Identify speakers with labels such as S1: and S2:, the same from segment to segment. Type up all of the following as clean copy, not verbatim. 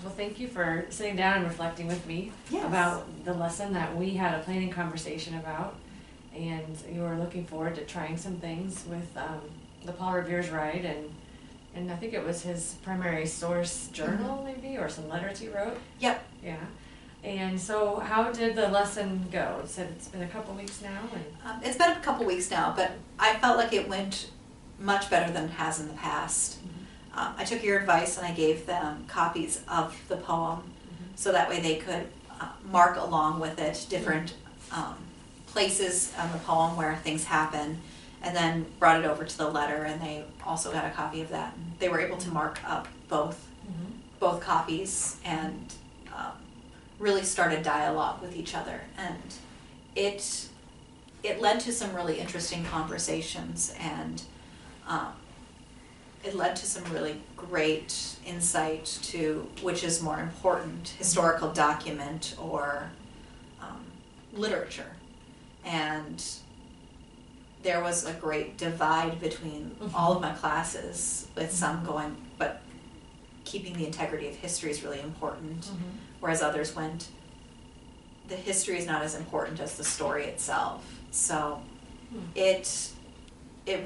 S1: Well, thank you for sitting down and reflecting with me
S2: Yes.
S1: about the lesson that we had a planning conversation about. And you were looking forward to trying some things with the Paul Revere's Ride, and I think it was his primary source journal maybe, or some letters he wrote.
S2: Yep.
S1: Yeah. And so how did the lesson go? You said it's been a couple weeks now. And
S2: It's been a couple weeks now, but I felt like it went much better than it has in the past. I took your advice and I gave them copies of the poem, so that way they could mark along with it different places on the poem where things happen, and then brought it over to the letter, and they also got a copy of that. They were able to mark up both copies and really start a dialogue with each other, and it led to some really interesting conversations, and it led to some really great insight to which is more important, historical document or literature. And there was a great divide between all of my classes, with some going, but keeping the integrity of history is really important, whereas others went, the history is not as important as the story itself. So it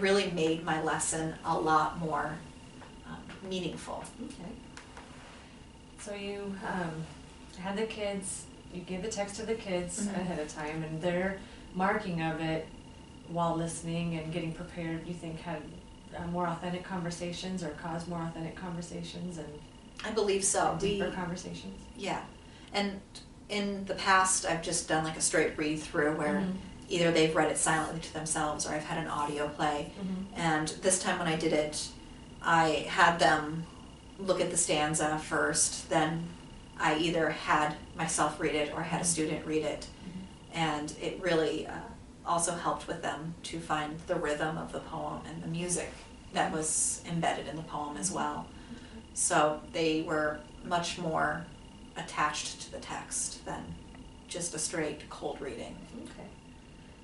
S2: really made my lesson a lot more meaningful.
S1: okay. So you had the kids, you gave the text to the kids ahead of time, and their marking of it while listening and getting prepared, you think had more authentic conversations, or caused more authentic conversations and
S2: I believe so.
S1: deeper conversations?
S2: Yeah. And in the past, I've just done like a straight read through where either they've read it silently to themselves or I've had an audio play. And this time when I did it, I had them look at the stanza first, then I either had myself read it or had a student read it. And it really also helped with them to find the rhythm of the poem and the music that was embedded in the poem as well. So they were much more attached to the text than just a straight cold reading.
S1: Okay.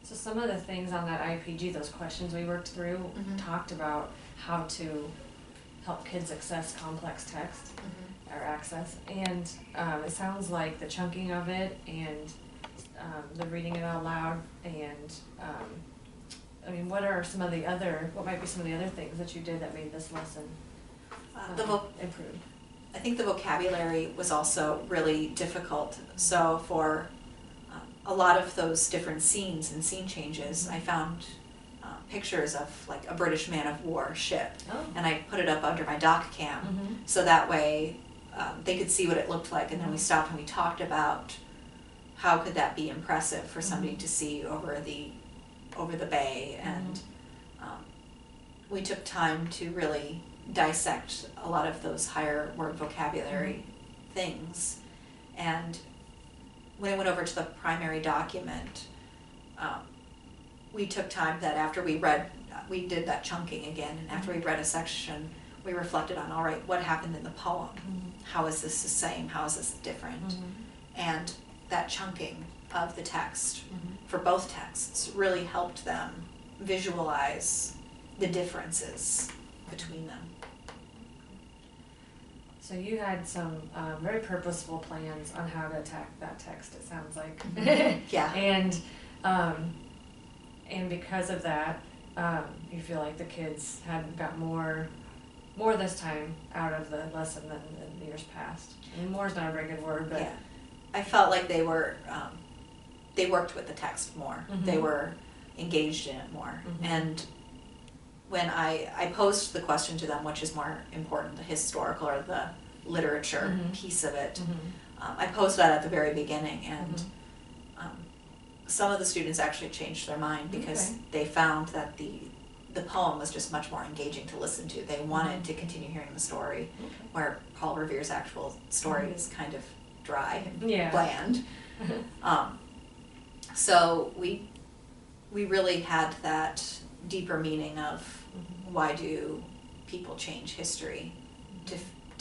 S1: So some of the things on that IPG, those questions we worked through, talked about how to help kids access complex text or access, and it sounds like the chunking of it and the reading it out loud, and I mean, what might be some of the other things that you did that made this lesson improved?
S2: I think the vocabulary was also really difficult. So for a lot of those different scenes and scene changes, I found pictures of like a British man of war ship, and I put it up under my doc cam, so that way they could see what it looked like, and then we stopped and we talked about how could that be impressive for somebody to see over the bay, and we took time to really dissect a lot of those higher word vocabulary things. And when I went over to the primary document, we took time that after we did that chunking again, and after we read a section, we reflected on, all right, what happened in the poem? How is this the same? How is this different? And that chunking of the text for both texts really helped them visualize the differences between them.
S1: So you had some very purposeful plans on how to attack that text, it sounds like.
S2: Yeah.
S1: And because of that, you feel like the kids had got more this time out of the lesson than the years past. I mean, more is not a very good word, but
S2: yeah. I felt like they were, they worked with the text more. They were engaged in it more. And when I posed the question to them, which is more important, the historical or the literature piece of it, I posed that at the very beginning, and some of the students actually changed their mind because they found that the poem was just much more engaging to listen to. They wanted to continue hearing the story, where Paul Revere's actual story is kind of dry and bland. So we really had that deeper meaning of why do people change history to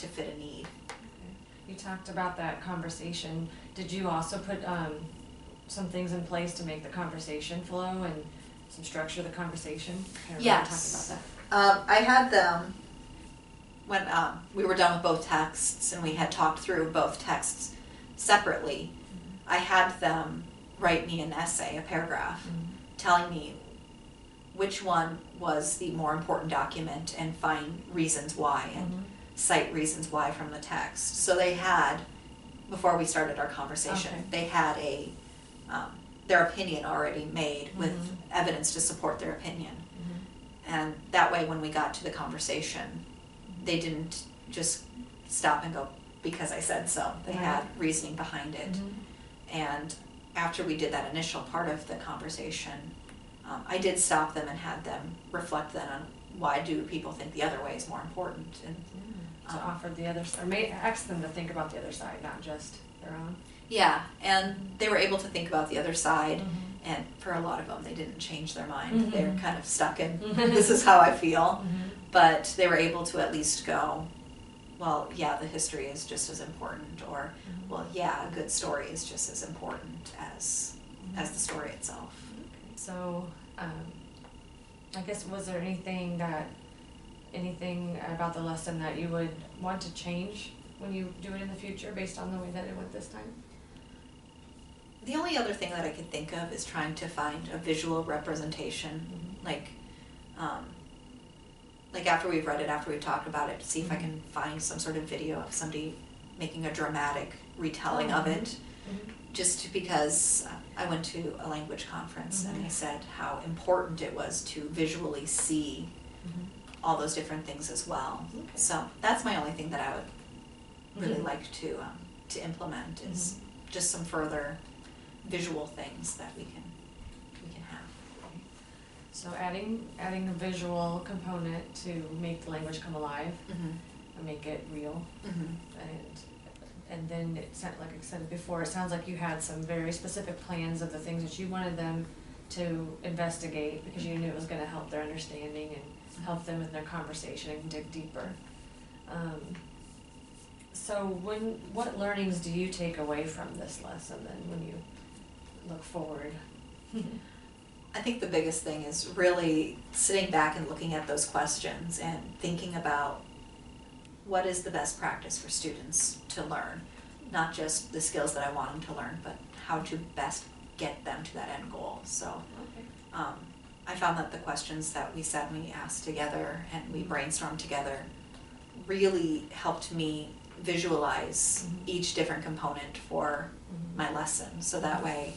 S2: fit a need.
S1: You talked about that conversation. Did you also put some things in place to make the conversation flow and some structure of the conversation?
S2: Yes.
S1: Talk about that.
S2: I had them when we were done with both texts and we had talked through both texts separately, I had them write me an essay, a paragraph, telling me which one was the more important document and find reasons why and cite reasons why from the text. So they had, before we started our conversation, they had their opinion already made with evidence to support their opinion. And that way when we got to the conversation, they didn't just stop and go, because I said so. They had reasoning behind it. And after we did that initial part of the conversation, I did stop them and had them reflect then on why do people think the other way is more important. And
S1: to offer the other side, or ask them to think about the other side, not just their own.
S2: Yeah, and they were able to think about the other side, and for a lot of them, they didn't change their mind. They were kind of stuck in, this is how I feel, but they were able to at least go, well, yeah, the history is just as important, or, well, yeah, a good story is just as important as the story itself.
S1: So, I guess, was there anything about the lesson that you would want to change when you do it in the future based on the way that it went this time?
S2: The only other thing that I could think of is trying to find a visual representation, like after we've read it, after we've talked about it, to see if I can find some sort of video of somebody making a dramatic retelling of it. Just because I went to a language conference and they said how important it was to visually see all those different things as well. So that's my only thing that I would really like to implement is just some further visual things that we can have.
S1: So adding a visual component to make the language come alive and make it real, and then it sounded, like I said before, it sounds like you had some very specific plans of the things that you wanted them to investigate because you knew it was going to help their understanding and help them in their conversation and dig deeper. So what learnings do you take away from this lesson then when you look forward?
S2: I think the biggest thing is really sitting back and looking at those questions and thinking about what is the best practice for students to learn, not just the skills that I want them to learn, but how to best get them to that end goal. So I found that the questions that we said we asked together and we brainstormed together really helped me visualize each different component for my lesson. So that way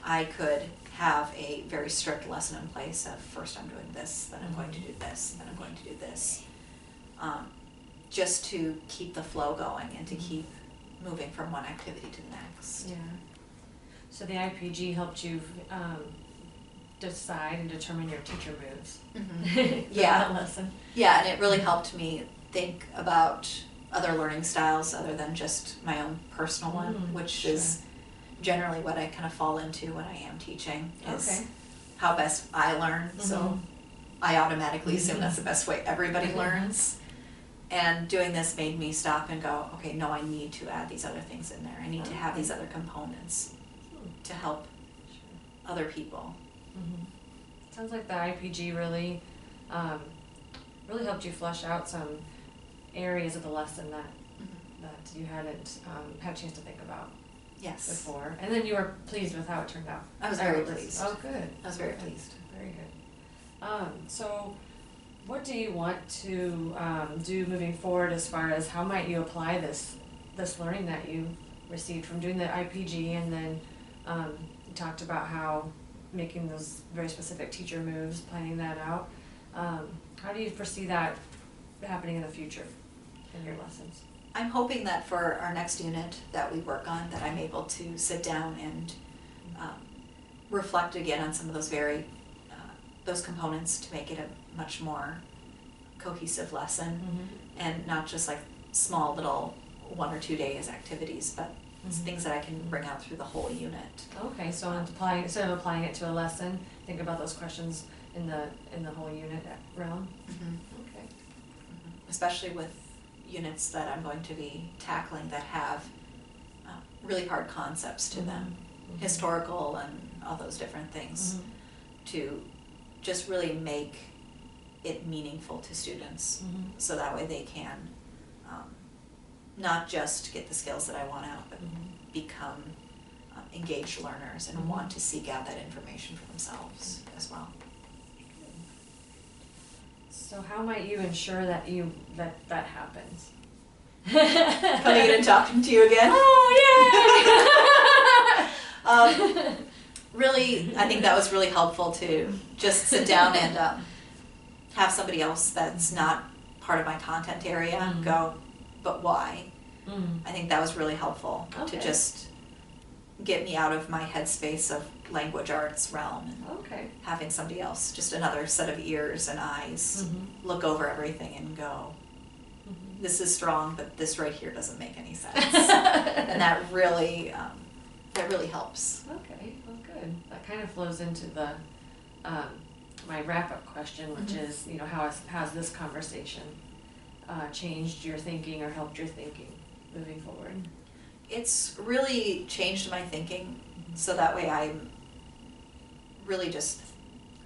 S2: I could have a very strict lesson in place of first I'm doing this, then I'm going to do this, then I'm going to do this. Just to keep the flow going and to keep moving from one activity to the next.
S1: Yeah. So the IPG helped you decide and determine your teacher moves.
S2: Yeah.
S1: That lesson.
S2: Yeah, and it really helped me think about other learning styles other than just my own personal one, which is generally what I kind of fall into when I am teaching, is how best I learn. So I automatically assume that's the best way everybody learns. And doing this made me stop and go, okay, no, I need to add these other things in there. I need to have these other components to help other people.
S1: Sounds like the IPG really helped you flesh out some areas of the lesson that you hadn't had a chance to think about before. And then you were pleased with how it turned out.
S2: I was very pleased.
S1: Oh, good.
S2: I was very pleased.
S1: Very good. So what do you want to do moving forward as far as how might you apply this learning that you received from doing the IPG, and then you talked about how making those very specific teacher moves, planning that out. How do you foresee that happening in the future in your lessons?
S2: I'm hoping that for our next unit that we work on, that I'm able to sit down and reflect again on some of those those components to make it a much more cohesive lesson, and not just like small little 1 or 2 days activities, but things that I can bring out through the whole unit.
S1: Okay, so instead of applying it to a lesson, think about those questions in the whole unit realm. Okay.
S2: Especially with units that I'm going to be tackling that have really hard concepts to them, historical and all those different things, to just really make it meaningful to students,
S1: Mhm.
S2: so that way they can not just get the skills that I want out, but
S1: Mhm.
S2: become engaged learners and
S1: Mhm.
S2: want to seek out that information for themselves as well.
S1: So how might you ensure that that happens?
S2: Coming in and talking to you again.
S1: Oh yay!
S2: Really, I think that was really helpful to just sit down and have somebody else that's not part of my content area
S1: Mm.
S2: go, but why?
S1: Mm.
S2: I think that was really helpful
S1: Okay.
S2: to just get me out of my headspace of language arts realm and
S1: Okay.
S2: having somebody else, just another set of ears and eyes,
S1: Mhm.
S2: look over everything and go,
S1: Mhm.
S2: this is strong, but this right here doesn't make any sense. And that really helps.
S1: Okay, well, good. That kind of flows into the my wrap-up question, which
S2: Mhm.
S1: is, has this conversation changed your thinking or helped your thinking moving forward?
S2: It's really changed my thinking, so that way I'm really just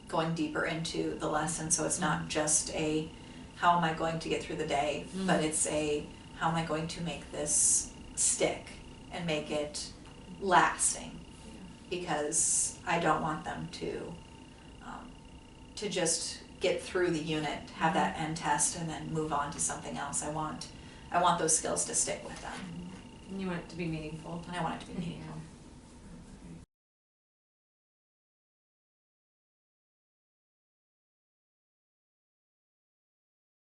S2: going deeper into the lesson, so it's not just a how am I going to get through the day, but it's a how am I going to make this stick and make it lasting, because I don't want them to just get through the unit, have that end test, and then move on to something else. I want those skills to stick with them,
S1: And you want it to be meaningful.
S2: and I want it to be meaningful.